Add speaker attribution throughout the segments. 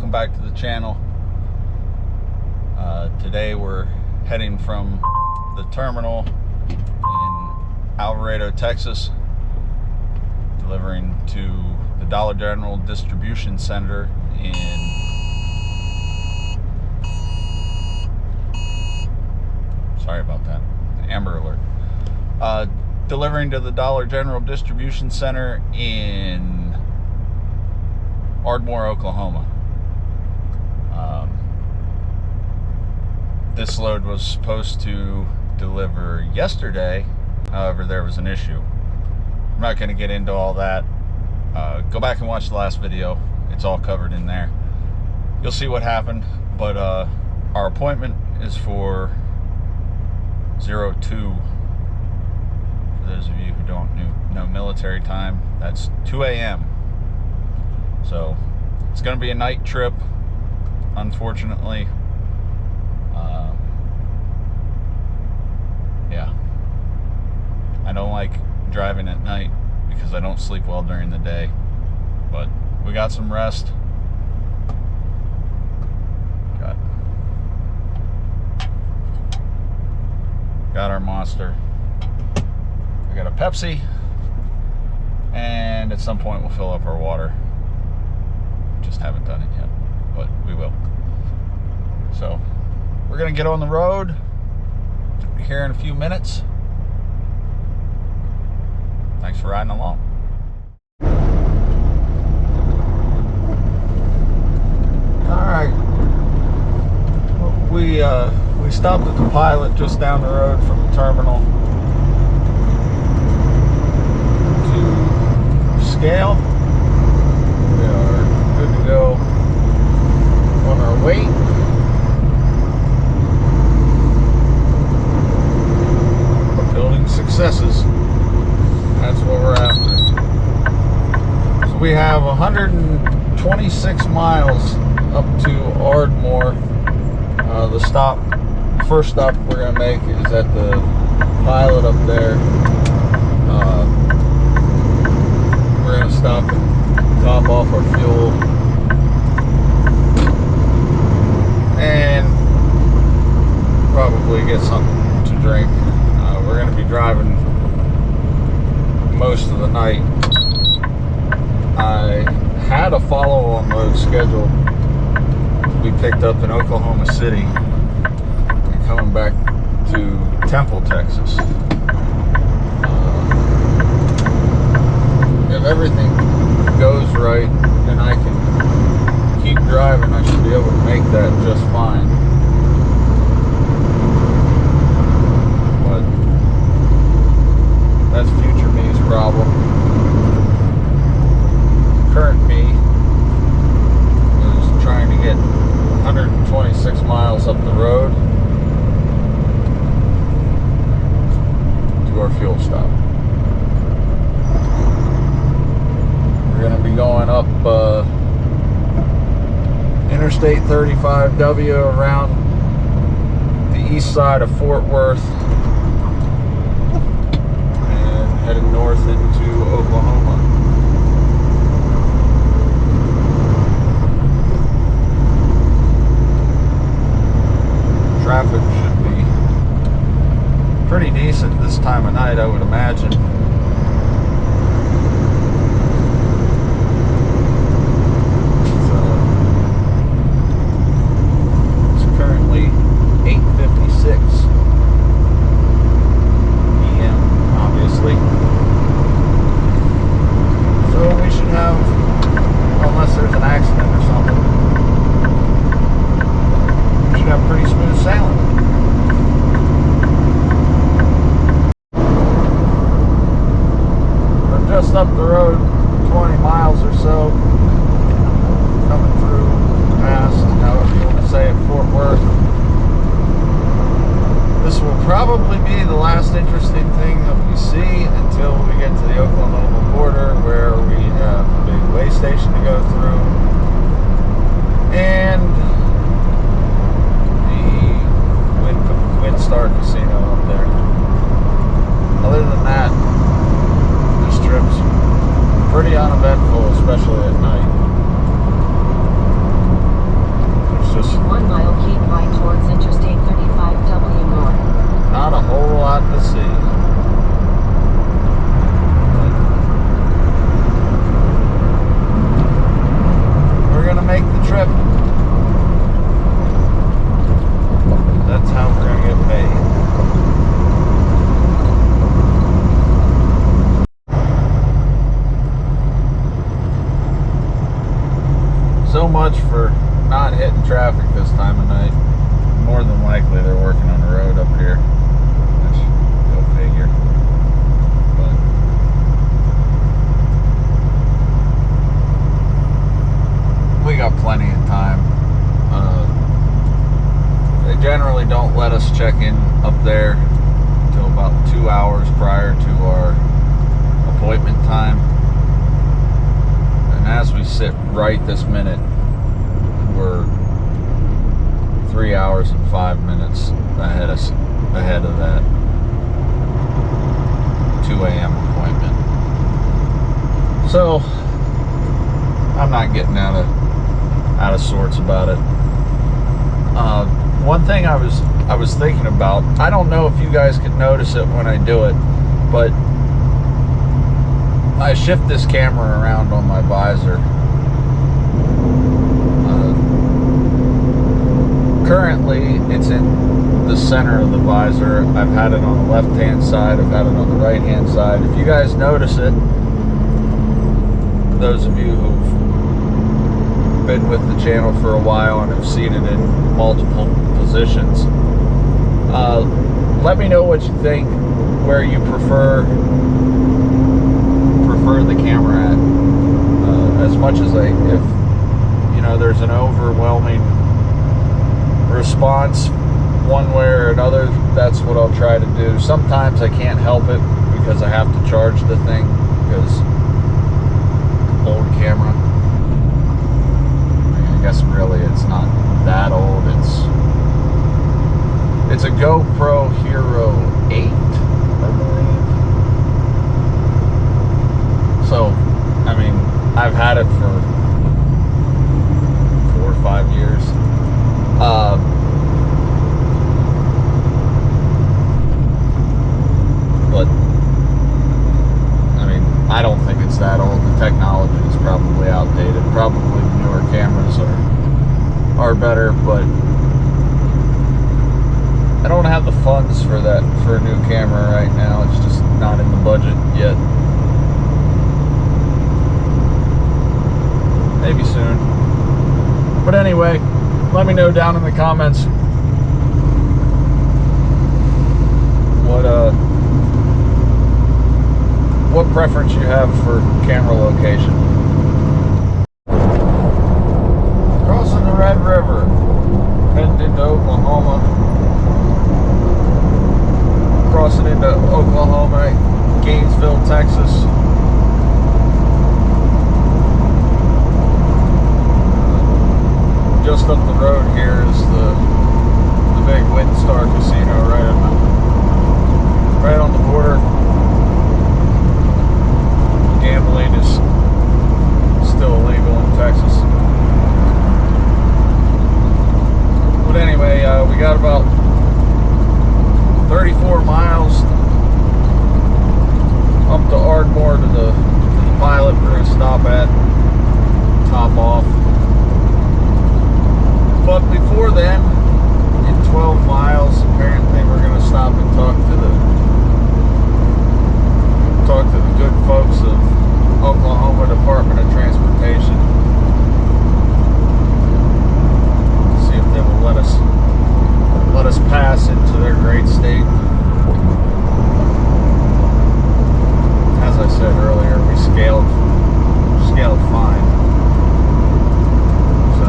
Speaker 1: welcome back to the channel. Today we're heading from the terminal in Alvarado, Texas, delivering to the Dollar General distribution center in sorry about that, Amber Alert. Delivering to the Dollar General distribution center in Ardmore, Oklahoma. This load was supposed to deliver yesterday, however there was an issue. I'm not going to get into all that. Go back and watch the last video. It's all covered in there. You'll see what happened, but our appointment is for 02. For those of you who don't know military time, that's 2 a.m. So it's going to be a night trip, unfortunately. Yeah, I don't like driving at night because I don't sleep well during the day, but we got some rest. Got our Monster. We got a Pepsi, and at some point we'll fill up our water. Just haven't done it yet, but we will. So we're gonna get on the road here in a few minutes. Thanks for riding along. All right, we stopped at the Pilot just down the road from the terminal to scale. We are good to go on our weight. Building successes. That's what we're after. So we have 126 miles up to Ardmore. The first stop we're going to make is at the Pilot up there. We're going to stop and top off our fuel and probably get something to drink. We're going to be driving most of the night. I had a follow-on load scheduled to be picked up in Oklahoma City and coming back to Temple, Texas. If everything goes right and I can keep driving, I should be able to make that just fine. But that's future me's problem. Current me is trying to get 126 miles up the road to our fuel stop. We're going to be going up Interstate 35W around the east side of Fort Worth, heading north into Oklahoma. Traffic should be pretty decent this time of night, I would imagine. It's currently 8:56 p.m. obviously. So we should have, unless there's an accident or something, we should have pretty smooth sailing. We're just up the road 20 miles or so, coming through past, however you want to say it, Fort Worth. This will probably be the last interesting thing that we see until we get to the Oklahoma border, where we have a big way station to go through and the Windstar casino up there. Other than that, this trip's pretty uneventful, especially at night. much for not hitting traffic this time of night. More than likely they're working on the road up here, which, go figure. But we got plenty of time. They generally don't let us check in up there until about 2 hours prior to our appointment time. And as we sit right this minute, we're 3 hours and 5 minutes ahead of that 2 a.m. appointment. So I'm not getting out of sorts about it. One thing I was thinking about, I don't know if you guys could notice it when I do it, but I shift this camera around on my visor. Currently, it's in the center of the visor. I've had it on the left-hand side. I've had it on the right-hand side. If you guys notice it, those of you who've been with the channel for a while and have seen it in multiple positions, let me know what you think, where you prefer the camera at. As much as if you know there's an overwhelming response one way or another, that's what I'll try to do. Sometimes I can't help it because I have to charge the thing, because old camera. I guess really it's not that old. It's a GoPro Hero 8, I believe. So, I mean, I've had it for 4 or 5 years. But I mean, I don't think it's that old. The technology is probably outdated. Probably the newer cameras are better, but I don't have the funds for a new camera right now. It's just not in the budget yet. Maybe soon. But anyway, let me know down in the comments what preference you have for camera location. Crossing the Red River, heading into Oklahoma. Crossing into Oklahoma, Gainesville, Texas. Just up the road here is the big Windstar casino right on the border. Gambling is still illegal in Texas. But anyway, we got about 34 miles up to Ardmore to the pilot we're going to stop at, top off. But before then, in 12 miles, apparently we're going to stop and talk to the good folks of Oklahoma Department of Transportation. See if they will let us pass into their great state. As I said earlier, we scaled fine. So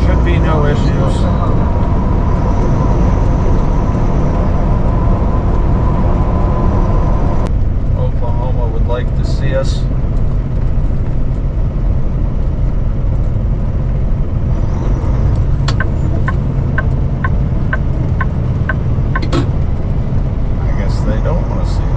Speaker 1: should be no issues. Oklahoma would like to see us. I guess they don't want to see us.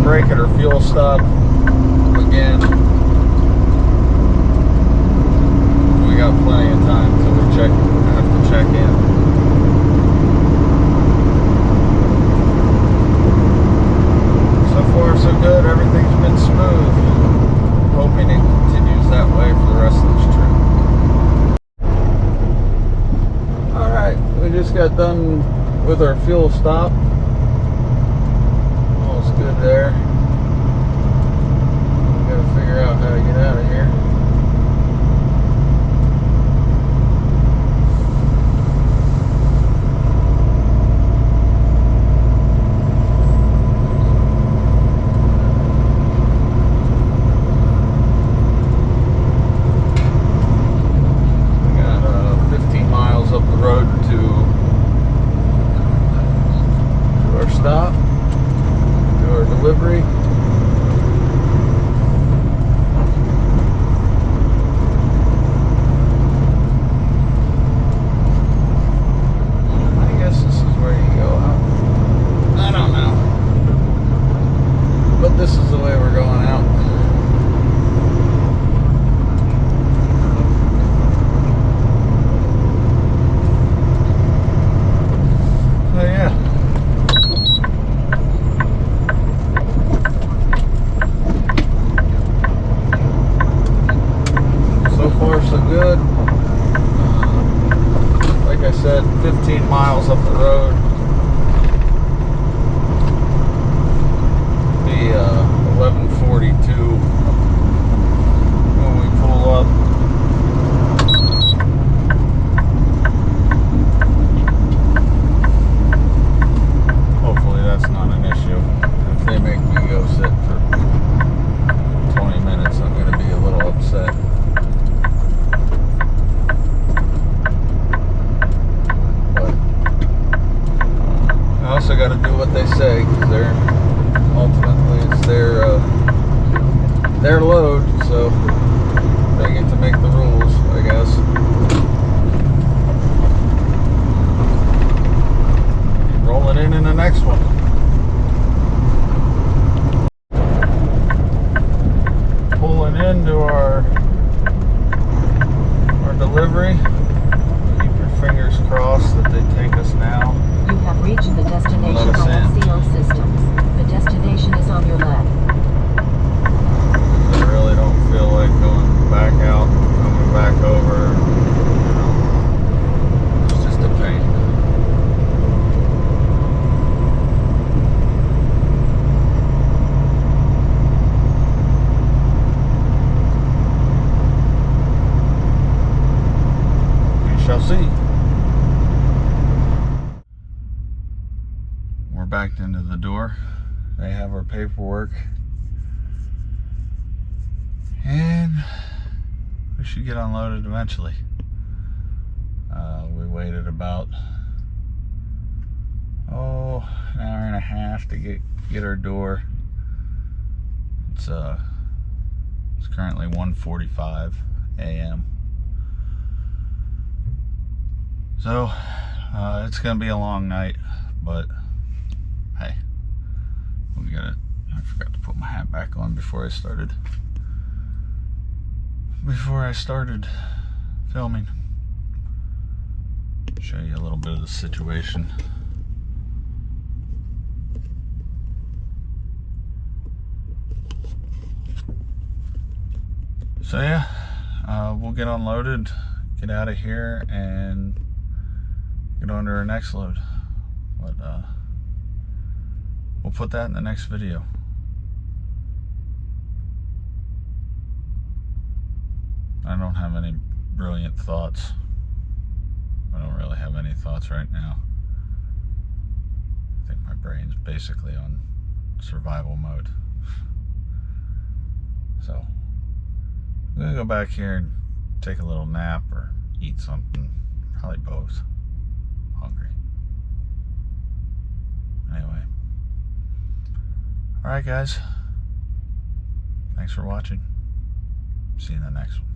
Speaker 1: break at our fuel stop again. We got plenty of time till we have to check in. So far so good, everything's been smooth. Hoping it continues that way for the rest of this trip. Alright, we just got done with our fuel stop. All's good there. We gotta figure out how to get out of here. Stop, do our delivery. I guess this is where you go out. I don't know. But this is the way we're going out. So yeah. So good. Like I said, 15 miles up the road. Be 11:42 when we pull up. Hopefully that's not an issue. If they make me go sit for 20 minutes, I'm going to be a little upset. Also got to do what they say, because they're ultimately it's their load, so they get to make the rules, I guess. Rolling in the next one. Pulling into our delivery. Keep your fingers crossed that they take us now.
Speaker 2: You have reached the destination via CO systems. The destination is on your left.
Speaker 1: I really don't feel like going back out, coming back over. You know, it's just a pain. We shall see. We're backed into the door. They have our paperwork. And we should get unloaded eventually. We waited about an hour and a half to get our door. It's currently 1:45 a.m. So it's gonna be a long night, but hey, we got it. I forgot to put my hat back on before I started filming. Show you a little bit of the situation. So yeah, we'll get unloaded, get out of here, and get on to our next load. But we'll put that in the next video. I don't have any brilliant thoughts. I don't really have any thoughts right now. I think my brain's basically on survival mode. So I'm gonna go back here and take a little nap or eat something. Probably both. Hungry. Anyway. Alright guys. Thanks for watching. See you in the next one.